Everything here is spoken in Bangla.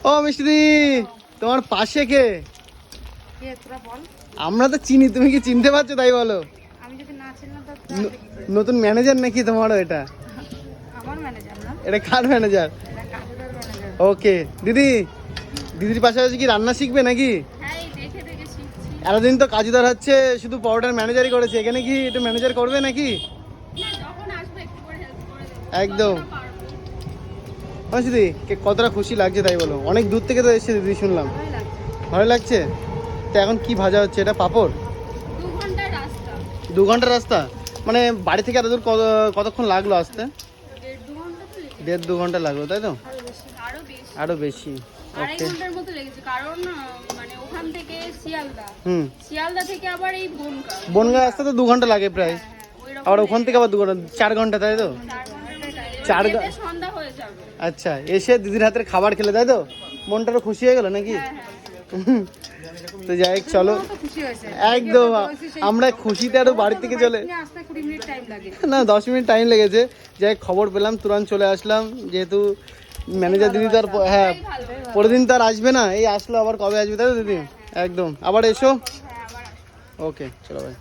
ও মিষ্টি, তোমার পাশে কে? আমরা তো চিনি, তুমি কি চিনতে পারছো তাই বলো? নতুন ম্যানেজার নাকি তোমারও? এটা এটা কার ম্যানেজার? ওকে দিদি, দিদির পাশাপাশি কি রান্না শিখবে নাকি? এতদিন তো কাজুদার হচ্ছে শুধু পরোটার ম্যানেজারই করেছে, এখানে কি একটু ম্যানেজার করবে নাকি? একদম। দিদি কতটা খুশি লাগছে তাই বলো? অনেক দূর থেকে তো এসেছে দিদি, শুনলাম ভালো লাগছে। তো এখন কি ভাজা হচ্ছে? এটা পাঁপড়? 2 ঘন্টার রাস্তা মানে বাড়ি থেকে এত দূর কতক্ষণ লাগলো আসতে? 1.5-2 ঘন্টা লাগলো তাই তো? আরো বেশি। শিয়ালদা থেকে আবার এই বনগাঁ আসতে তো 2 ঘন্টা লাগে প্রায়, আবার ওখান থেকে আবার 2 ঘন্টা, 4 ঘন্টা তাই তো? 4 ঘন্টা। আচ্ছা, এসে দিদির হাতের খাবার খেলে তাই তো মনটা খুশি হয়ে গেল নাকি? তো যাই হোক, চলো একদম আমরা খুশিতে আরো বাড়ি থেকে চলে না 10 মিনিট টাইম লেগেছে। যাই খবর পেলাম, তুরন্ত চলে আসলাম, যেহেতু ম্যানেজার দিদি তো আর হ্যাঁ পরের দিন তো আর আসবে না, এই আসলো, আবার কবে আসবে তাই তো দিদি? একদম, আবার এসো। ওকে চলো ভাই।